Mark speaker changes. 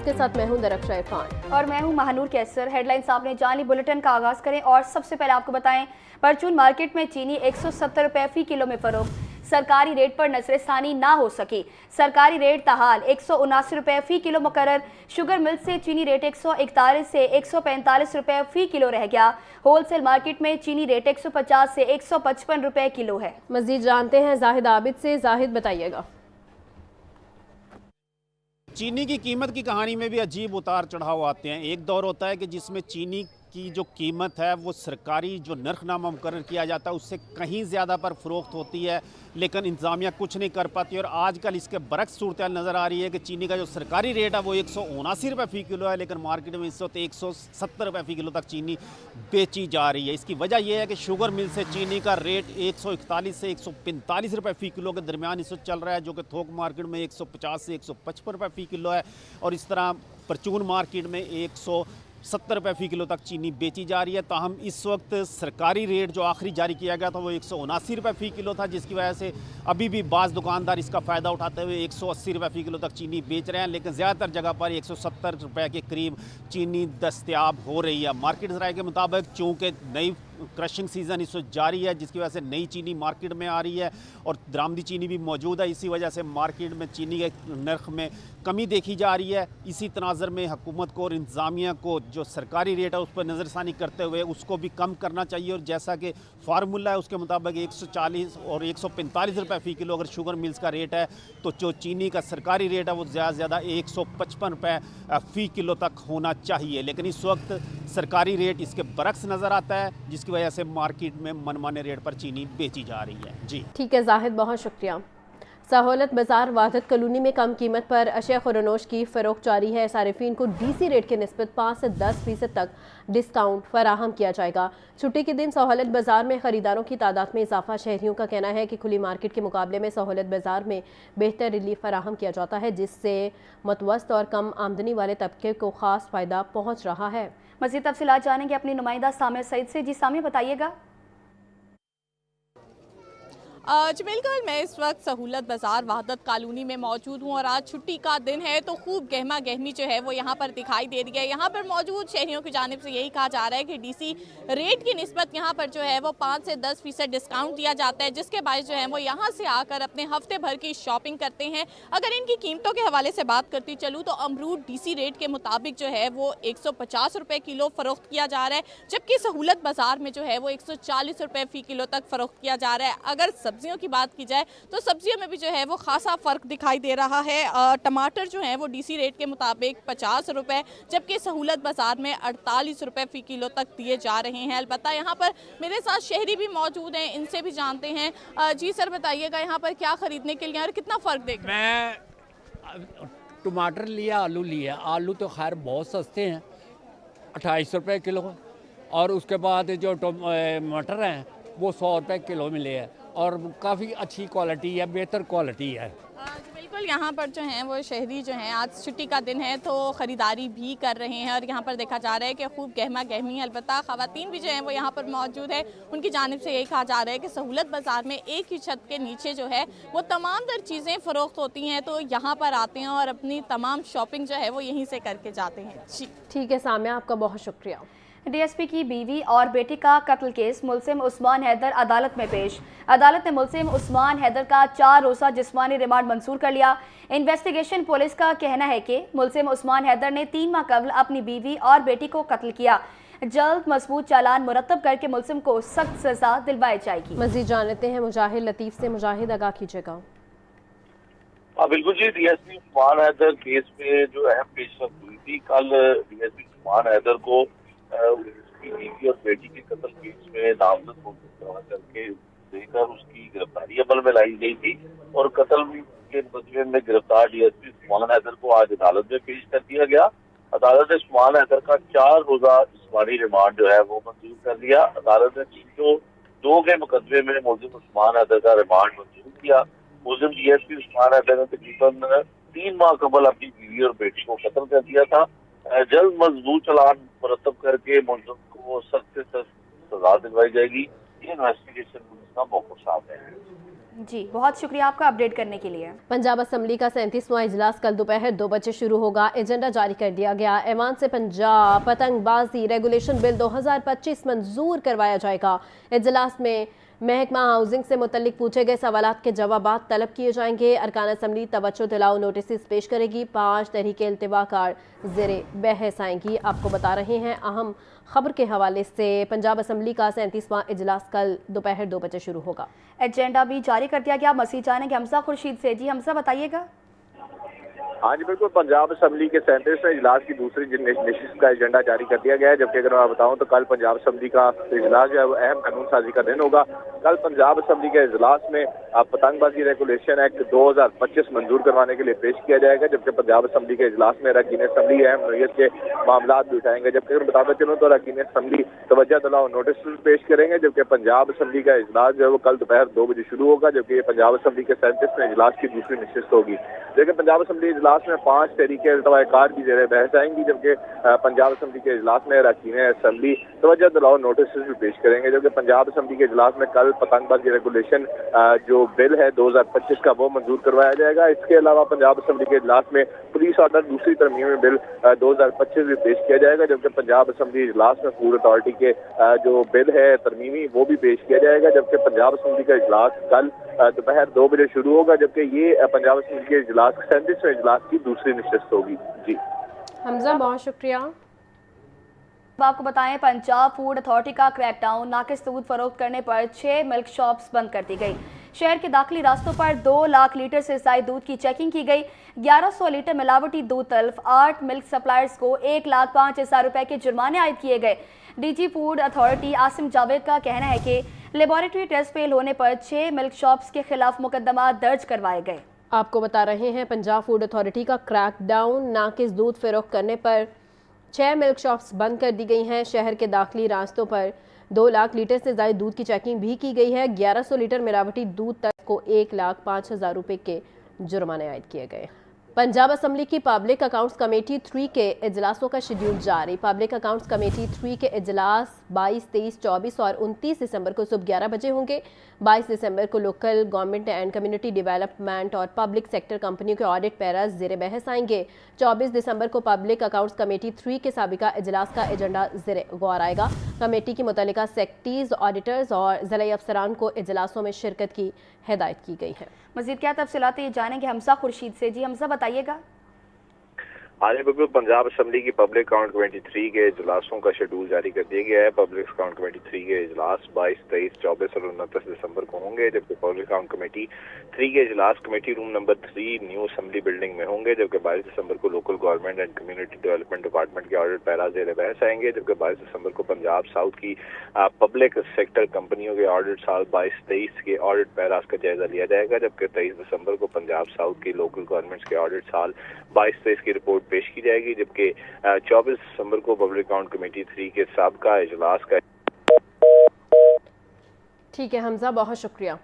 Speaker 1: आपके साथ मैं हूं दरख्शा इरफान
Speaker 2: और मैं हूं महानूर कैसर। हेडलाइंस आपने जान ली, बुलेटिन का आगाज करें और सबसे पहले आपको बताएं परचून मार्केट में चीनी 170 रुपए फी किलो में फरोख्त। सरकारी रेट पर नजरसानी ना हो सकी, सरकारी रेट ताहाल 179 रुपए फी किलो मुकर्रर। शुगर मिल से चीनी रेट 141 से 145 रुपए फी किलो रह गया। होलसेल मार्केट में चीनी रेट 150 से 155 रुपए किलो है।
Speaker 1: मजीद जानते हैं जाहिद आबिद से। जाहिद बताइएगा।
Speaker 3: चीनी की कीमत की कहानी में भी अजीब उतार चढ़ाव आते हैं। एक दौर होता है कि जिसमें चीनी की जो कीमत है वो सरकारी जो नरखनामा मुकर्रर किया जाता है उससे कहीं ज़्यादा पर फ़रोख्त होती है, लेकिन इंतज़ामिया कुछ नहीं कर पाती। और आजकल इसके बरक्स सूरत नज़र आ रही है कि चीनी का जो सरकारी रेट है वो 179 रुपये फ़ी किलो है, लेकिन मार्केट में इस वक्त 170 रुपये फ़ी किलो तक चीनी बेची जा रही है। इसकी वजह यह है कि शुगर मिल से चीनी का रेट 141 से 145 रुपये फ़ी किलो के दरमियान इस वक्त चल रहा है, जो कि थोक मार्केट में 150 से 155 रुपये फ़ी किलो है। और इस तरह परचून मार्केट में 170 रुपये फ़ी किलो तक चीनी बेची जा रही है। ताहम इस वक्त सरकारी रेट जो आखिरी जारी किया गया था वो 179 रुपये फ़ी किलो था, जिसकी वजह से अभी भी बाज़ दुकानदार इसका फ़ायदा उठाते हुए 180 रुपये फ़ी किलो तक चीनी बेच रहे हैं, लेकिन ज़्यादातर जगह पर 170 रुपये के करीब चीनी दस्तयाब हो रही है। मार्केट ज़राए के मुताबिक चूँकि नई क्रशिंग सीज़न इस वक्त जारी है, जिसकी वजह से नई चीनी मार्केट में आ रही है और दरामदी चीनी भी मौजूद है, इसी वजह से मार्केट में चीनी के नर्ख में कमी देखी जा रही है। इसी तनाज़र में हुकूमत को और इंतज़ामिया को जो सरकारी रेट है उस पर नज़रसानी करते हुए उसको भी कम करना चाहिए। और जैसा कि फार्मूला है उसके मुताबिक 140 और 145 रुपये फ़ी किलो अगर शुगर मिल्स का रेट है तो जो चीनी का सरकारी रेट है वो ज़्यादा से ज़्यादा 155 रुपये फ़ी किलो तक होना चाहिए, लेकिन इस वक्त सरकारी रेट इसके बरक्स नज़र आता है, जिसकी वजह से मार्केट में मनमाने रेट पर चीनी बेची जा रही है। जी
Speaker 1: ठीक है जाहिद, बहुत शुक्रिया। सहूलत बाजार वाहदत कॉलोनी में कम कीमत पर अशिया खुरनोश की फ़रोख्त जारी है। सारिफीन को डीसी रेट के निस्बत 5 से 10% तक डिस्काउंट फराहम किया जाएगा। छुट्टी के दिन सहूलत बाजार में ख़रीदारों की तादाद में इजाफा। शहरियों का कहना है कि खुली मार्केट के मुकाबले में सहूलत बाजार में बेहतर रिलीफ फराहम किया जाता है, जिससे मतवस्त और कम आमदनी वाले तबके को ख़ास फ़ायदा पहुँच रहा है।
Speaker 2: मज़ीद तफसीलात जानेंगे अपनी नुमाइंदा सामिया सईद से। जी सामिया बताइएगा।
Speaker 4: जी बिल्कुल, मैं इस वक्त सहूलत बाज़ार वहदत कॉलोनी में मौजूद हूँ और आज छुट्टी का दिन है तो खूब गहमा गहमी जो है वो यहाँ पर दिखाई दे रही है। यहाँ पर मौजूद शहरियों की जानिब से यही कहा जा रहा है कि डीसी रेट की निस्बत यहाँ पर जो है वो 5 से 10% डिस्काउंट दिया जाता है, जिसके बायस जो है वो यहाँ से आकर अपने हफ्ते भर की शॉपिंग करते हैं। अगर इनकी कीमतों के हवाले से बात करती चलूँ तो अमरूद डीसी रेट के मुताबिक जो है वो 150 रुपये किलो फ़रोख्त किया जा रहा है, जबकि सहूलत बाज़ार में जो है वो 140 रुपये फ़ी किलो तक फ़रोख्त किया जा रहा है। अगर सब्जियों की बात की जाए तो सब्जियों में भी जो है वो खासा फ़र्क दिखाई दे रहा है। टमाटर जो है वो डीसी रेट के मुताबिक 50 रुपये, जबकि सहूलत बाज़ार में 48 रुपये फ़ी किलो तक दिए जा रहे हैं। अलबत्ता यहाँ पर मेरे साथ शहरी भी मौजूद हैं, इनसे भी जानते हैं। जी सर बताइएगा, यहाँ पर क्या ख़रीदने के लिए और कितना फ़र्क देख रहे हैं?
Speaker 5: मैं टमाटर लिया, आलू लिया। आलू तो खैर बहुत सस्ते हैं, 28 रुपये किलो, और उसके बाद जो मटर हैं वो 100 रुपये किलो मिले हैं और काफ़ी अच्छी क्वालिटी है, बेहतर क्वालिटी है।
Speaker 4: बिल्कुल, यहाँ पर जो हैं वो शहरी जो हैं आज छुट्टी का दिन है तो ख़रीदारी भी कर रहे हैं और यहाँ पर देखा जा रहा है कि खूब गहमा गहमी। अलबत्ता ख़वातीन भी जो हैं वो यहाँ पर मौजूद है, उनकी जानिब से यही कहा जा रहा है कि सहूलत बाज़ार में एक ही छत के नीचे जो है वो तमाम तर चीज़ें फ़रोख्त होती हैं, तो यहाँ पर आते हैं और अपनी तमाम शॉपिंग जो है वो यहीं से करके जाते हैं। जी
Speaker 1: ठीक है सामिया, आपका बहुत शुक्रिया।
Speaker 2: डीएसपी की बीवी और बेटी का कत्ल केस मुलजिम उस्मान हैदर अदालत में पेश। अदालत ने मुलजिम उस्मान हैदर का 4 रोज़ा जिस्मानी रिमांड मंजूर कर लिया। इन्वेस्टिगेशन पुलिस का कहना है कि मुलजिम उस्मान हैदर ने 3 माह कबल अपनी बीवी और बेटी को कत्ल किया। जल्द मजबूत चालान मुरतब करके मुलजिम को सख्त सजा दिलवाई जाएगी।
Speaker 1: मजीद जान लेते हैं मुजाहिद लतीफ़ से। मुजाहिद, आगाह कीजिएगा।
Speaker 6: बिल्कुल जी, डीएसपी उस्मान हैदर केस में जो अहम पेशरफ्त हुई थी, कल डीएसपी उस्मान हैदर को उसकी बीवी और बेटी के कत्ल केस में नामजद करके देकर उसकी गिरफ्तारी अमल में लाई गई थी और कत्ल के मुकदमे में गिरफ्तार डीएसपी उस्मान हैदर को आज अदालत में पेश कर दिया गया। अदालत ने उस्मान हैदर का 4 रोज़ा जिस्मानी रिमांड जो है वो मंजूर कर दिया। अदालत ने 302 के मुकदमे में मुलजिम उस्मान हैदर का रिमांड मंजूर किया। मुलजिम डीएसपी उस्मान हैदर ने तकरीबन 3 माह कबल अपनी बीवी और बेटी को कत्ल कर दिया था। जल्द मजबूत चालान मुरतब करके मुलजिम को सख्त से सख्त सजा दिलवाई जाएगी। ये इन्वेस्टिगेशन पुलिस का मौक़िफ़ साफ है।
Speaker 2: जी, बहुत शुक्रिया आपका अपडेट करने के लिए।
Speaker 1: पंजाब असम्बली का 37वां इजलास कल दोपहर 2 बजे शुरू होगा। एजेंडा जारी कर दिया गया। ऐवान से पंजाब पतंगबाजी रेगुलेशन बिल 2025 मंजूर करवाया जाएगा। इजलास में महकमा हाउसिंग से मुतल्लिक पूछे गए सवालात के जवाबात तलब किए जाएंगे। अरकान असम्बली तवज्जो दिलाओ नोटिस पेश करेगी। 5 तहरीके इल्तिवाकार ज़ेरे बहस आएंगी। आपको बता रहे हैं अहम खबर के हवाले से पंजाब असम्बली का 37वां इजलास कल दोपहर 2 बजे शुरू होगा।
Speaker 2: एजेंडा भी जारी कर दिया गया। मसीह जानेंगे हमजा खुर्शीद से। जी हमजा, बताइएगा।
Speaker 6: हाँ जी बिल्कुल, पंजाब असम्बली के 37वें इजलास की दूसरी नशिस्त का एजेंडा जारी कर दिया गया है। जबकि अगर मैं बताऊं तो कल पंजाब असम्बली का इजलास जो है वो अहम कानून साजी का दिन होगा। कल पंजाब असम्बली के इजलास में पतंगबाजी रेगुलेशन एक्ट 2025 मंजूर करवाने के लिए पेश किया जाएगा। जबकि पंजाब असम्बली के इजलास में अरकान असम्बली अहम नौयत के मामला भी उठाएंगे। जबकि अगर बताता चलूँ तो अरकान असम्बली तवज्जो दिलाओ नोटिस पेश करेंगे। जबकि पंजाब असम्बली का इजलास जो है वो कल दोपहर 2 बजे शुरू होगा। जबकि ये पंजाब असम्बली के 37वें इजलास की दूसरी नशिस्त होगी। लेकिन पंजाब असम्बली इजलास में 5 तहरीके इल्तिवाकार की ज़ेरे बहस आएंगी। जबकि पंजाब असम्बली के इजलास में अरकान असम्बली तवज्जो दिलाओ नोटिस भी पेश करेंगे। जबकि पंजाब असम्बली के इजलास में कल पतंगबाजी रेगुलेशन जो बिल है 2025 का वो मंजूर करवाया जाएगा। इसके अलावा पंजाब असम्बली के इजलास में पुलिस ऑर्डर दूसरी तरमीमी बिल 2025 भी पेश किया जाएगा। जबकि पंजाब असम्बली इजलास में फूड अथॉरिटी के जो बिल है तरमीमी वो भी पेश किया जाएगा। जबकि पंजाब असम्बली का इजलास कल दोपहर 2 बजे शुरू होगा। जबकि ये पंजाब असम्बली के इजलास 37वें इजलास की दूसरी नशिस्त होगी। जी
Speaker 1: हमजा, बहुत शुक्रिया।
Speaker 2: अब आपको बताएं, पंजाब फूड अथॉरिटी का क्रैकडाउन। नाकिस दूध फरोख्त करने पर 6 मिल्क शॉप्स बंद कर दी गई। शहर के दाखिली रास्तों पर 2 लाख लीटर से ज्यादा दूध की चेकिंग की गई। 1100 लीटर मिलावटी दूध तल्फ। 8 मिल्क सप्लायर्स को 1,05,000 रुपए के जुर्माने आयद किए गए। DG food authority Asim Javed का कहना है कि लेबोरेटरी टेस्ट फेल होने पर 6 मिल्क शॉप्स के खिलाफ मुकदमा दर्ज करवाए गए।
Speaker 1: आपको बता रहे हैं पंजाब फूड अथॉरिटी का क्रैकडाउन। नाकिस दूध फरोख्त करने पर 6 मिल्क शॉप्स बंद कर दी गई हैं। शहर के दाखिली रास्तों पर 2 लाख लीटर से ज़्यादा दूध की चेकिंग भी की गई है। 1100 लीटर मिलावटी दूध तक को 1,05,000 रुपए के जुर्माने आयद किए गए। पंजाब असम्बली की पब्लिक अकाउंट्स कमेटी 3 के इजलासों का शेड्यूल जारी। पब्लिक अकाउंट्स कमेटी 3 के इजलास 22, 23, 24 और 29 दिसंबर को सुबह 11 बजे होंगे। 22 दिसंबर को local government and community development और पब्लिक सेक्टर कंपनियों के ऑडिट पैरा ज़ेरे बहस आएंगे। 24 दिसंबर को पब्लिक अकाउंट्स कमेटी 3 के साबिका इजलास का एजेंडा ज़ेरे गौर आएगा। कमेटी की मुतल्लिका सेक्रेटरीज, ऑडिटर्स और ज़िला अफसरान को इजलासों में शिरकत की हिदायत की गई है।
Speaker 2: मज़ीद क्या तफसीलात ये जानेंगे हमजा खुर्शीद से। जी हमजा, बताइएगा।
Speaker 6: हाँ जी बिल्कुल, पंजाब असम्बली की पब्लिक अकाउंट कमेटी 3 के इजलासों का शेड्यूल जारी कर दिया गया है। पब्लिक अकाउंट कमेटी 3 के इजलास 22, 23, 24 और 29 दिसंबर को होंगे। जबकि पब्लिक अकाउंट कमेटी 3 के इजलास committee room number 3 new assembly building में होंगे। जबकि 22 दिसंबर को local government and community development department के ऑडिट पैरा ज़ेरे बहस आएंगे। जबकि 22 दिसंबर को पंजाब साउथ की पब्लिक सेक्टर कंपनियों के ऑडिट साल 22-23 के ऑडिट पैरास का जायजा लिया जाएगा। जबकि 23 दिसंबर को पंजाब साउथ की लोकल गवर्नमेंट्स के ऑडिट साल 22-23 की रिपोर्ट पेश की जाएगी। जबकि 24 दिसंबर को पब्लिक अकाउंट कमेटी 3 के साबिका इजलास का।
Speaker 1: ठीक है हमजा, बहुत शुक्रिया।